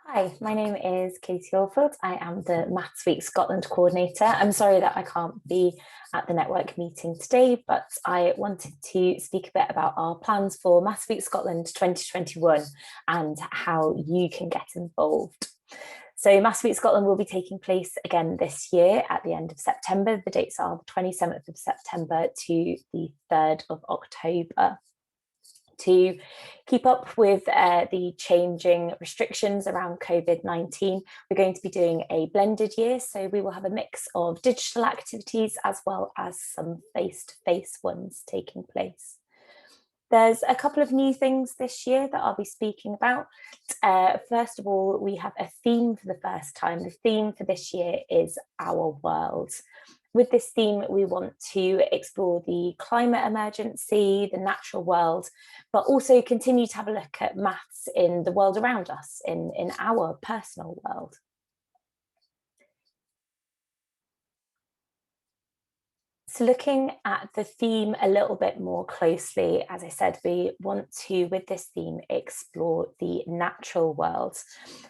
Hi, my name is Katie Oldfield. I am the Maths Week Scotland coordinator. I'm sorry that I can't be at the network meeting today, but I wanted to speak a bit about our plans for Maths Week Scotland 2021 and how you can get involved. So Maths Week Scotland will be taking place again this year at the end of September. The dates are the 27th of September to the 3rd of October. To keep up with the changing restrictions around COVID-19, we're going to be doing a blended year. So we will have a mix of digital activities as well as some face-to-face ones taking place. There's a couple of new things this year that I'll be speaking about. First of all, we have a theme for the first time. The theme for this year is Our World. With this theme, we want to explore the climate emergency, the natural world, but also continue to have a look at maths in the world around us, in our personal world. So looking at the theme a little bit more closely, as I said, we want to, with this theme, explore the natural world.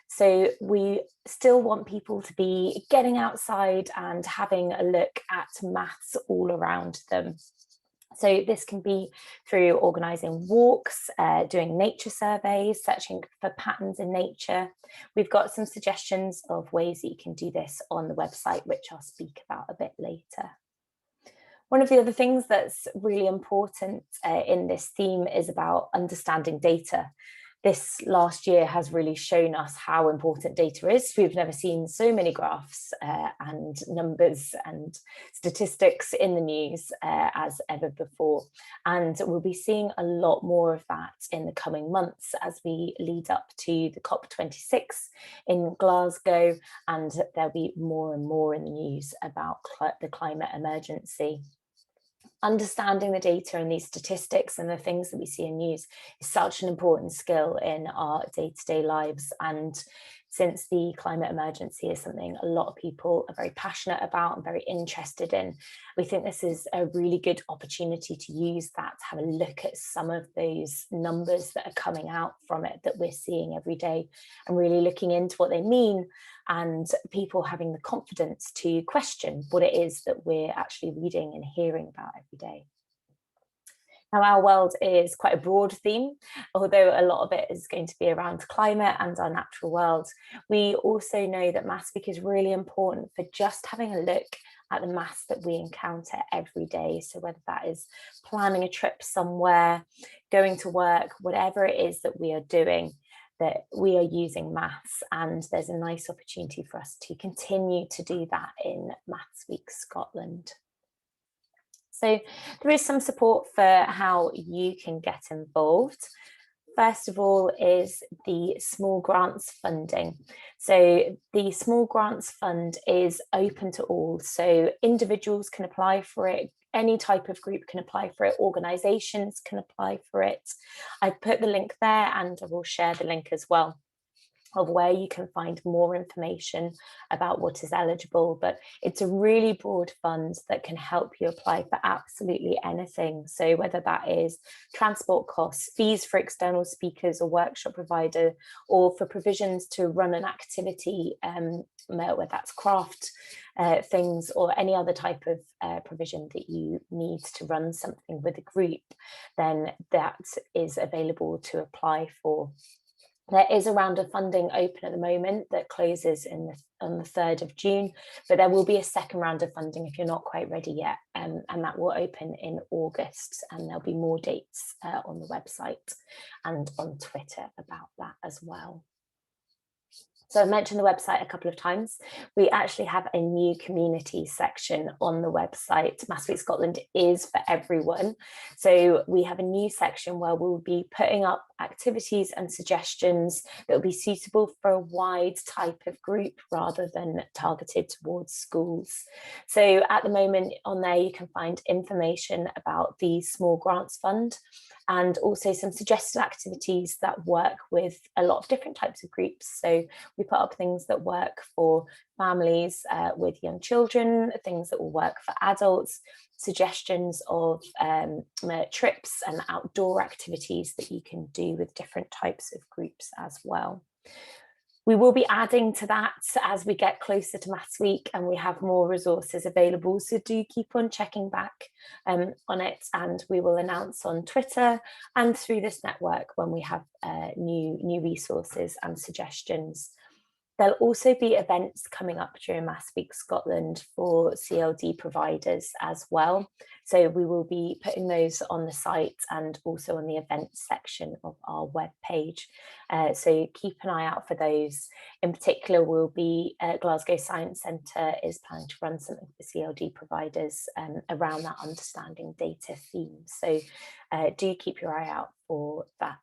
So we still want people to be getting outside and having a look at maths all around them. So this can be through organising walks, doing nature surveys, searching for patterns in nature. We've got some suggestions of ways that you can do this on the website, which I'll speak about a bit later. One of the other things that's really important in this theme is about understanding data. This last year has really shown us how important data is. We've never seen so many graphs and numbers and statistics in the news as ever before. And we'll be seeing a lot more of that in the coming months as we lead up to the COP26 in Glasgow, and there'll be more and more in the news about the climate emergency. Understanding the data and these statistics and the things that we see in news is such an important skill in our day-to-day lives. And since the climate emergency is something a lot of people are very passionate about and very interested in, we think this is a really good opportunity to use that, to have a look at some of those numbers that are coming out from it that we're seeing every day and really looking into what they mean, and people having the confidence to question what it is that we're actually reading and hearing about every day. Now, our world is quite a broad theme, although a lot of it is going to be around climate and our natural world. We also know that Maths Week is really important for just having a look at the maths that we encounter every day. So whether that is planning a trip somewhere, going to work, whatever it is that we are doing, that we are using maths, and there's a nice opportunity for us to continue to do that in Maths Week Scotland. So there is some support for how you can get involved. First of all is the small grants funding. So the small grants fund is open to all. So individuals can apply for it. Any type of group can apply for it. Organisations can apply for it. I've put the link there, and I will share the link as well of where you can find more information about what is eligible. But it's a really broad fund that can help you apply for absolutely anything. So whether that is transport costs, fees for external speakers or workshop provider, or for provisions to run an activity, whether that's craft things or any other type of provision that you need to run something with a group, then that is available to apply for. There is a round of funding open at the moment that closes on the 3rd of June, but there will be a second round of funding if you're not quite ready yet, and that will open in August, and there'll be more dates on the website and on Twitter about that as well. So I mentioned the website a couple of times. We actually have a new community section on the website. Maths Week Scotland is for everyone. So we have a new section where we'll be putting up activities and suggestions that will be suitable for a wide type of group rather than targeted towards schools. So at the moment on there, you can find information about the Small Grants Fund, and also some suggested activities that work with a lot of different types of groups. So we put up things that work for families with young children, things that will work for adults, suggestions of trips and outdoor activities that you can do with different types of groups as well. We will be adding to that as we get closer to Maths Week and we have more resources available. So do keep on checking back on it, and we will announce on Twitter and through this network when we have new resources and suggestions. There'll also be events coming up during Maths Week Scotland for CLD providers as well. So we will be putting those on the site and also on the events section of our webpage. So keep an eye out for those. In particular, will be Glasgow Science Centre is planning to run something for CLD providers around that understanding data theme. So do keep your eye out for that.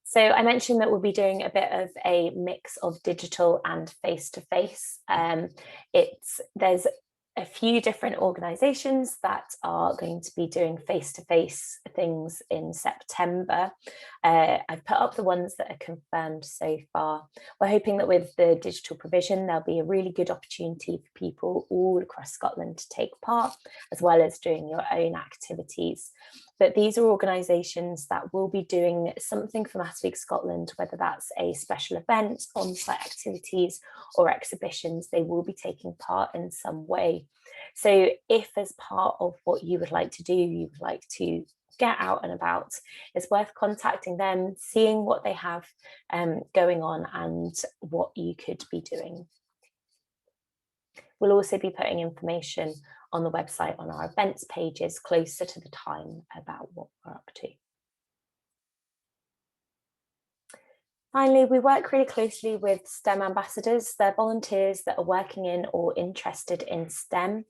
So I mentioned that we'll be doing a bit of a mix of digital and face-to-face. There's a few different organisations that are going to be doing face-to-face things in September. I've put up the ones that are confirmed so far. We're hoping that with the digital provision, there'll be a really good opportunity for people all across Scotland to take part, as well as doing your own activities. But these are organisations that will be doing something for Maths Week Scotland, whether that's a special event, on-site activities or exhibitions. They will be taking part in some way. So if as part of what you would like to do, you would like to get out and about, it's worth contacting them, seeing what they have going on and what you could be doing. We'll also be putting information on the website on our events pages closer to the time about what we're up to. Finally, we work really closely with STEM ambassadors. They're volunteers that are working in or interested in STEM.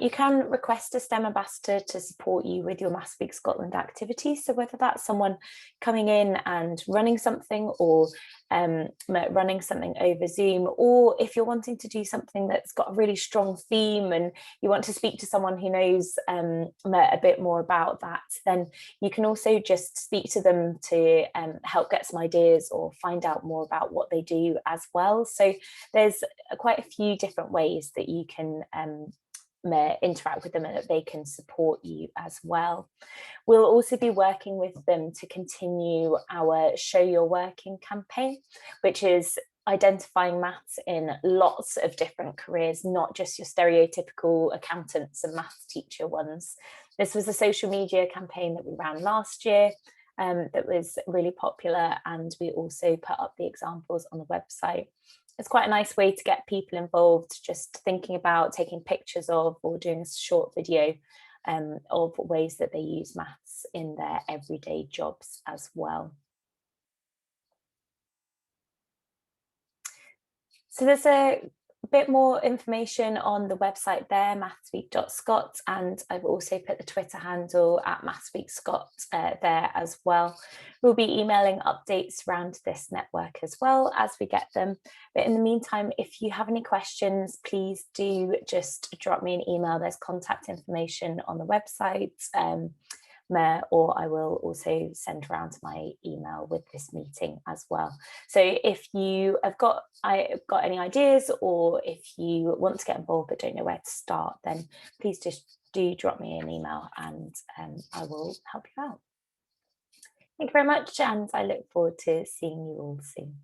You can request a STEM ambassador to support you with your Maths Week Scotland activities. So whether that's someone coming in and running something or running something over Zoom, or if you're wanting to do something that's got a really strong theme and you want to speak to someone who knows a bit more about that, then you can also just speak to them to help get some ideas or find out more about what they do as well. So there's quite a few different ways that you can interact with them and that they can support you as well. We'll also be working with them to continue our Show Your Working campaign, which is identifying maths in lots of different careers, not just your stereotypical accountants and maths teacher ones. This was a social media campaign that we ran last year that was really popular, and we also put up the examples on the website. It's quite a nice way to get people involved, just thinking about taking pictures of or doing a short video of ways that they use maths in their everyday jobs as well. So there's a bit more information on the website there, mathsweek.scot, and I've also put the Twitter handle at mathsweekscot there as well. We'll be emailing updates around this network as well as we get them. But in the meantime, if you have any questions, please do just drop me an email. There's contact information on the website. Or I will also send around my email with this meeting as well. So if you have got any ideas, or if you want to get involved but don't know where to start, then please just do drop me an email and I will help you out. Thank you very much, and I look forward to seeing you all soon.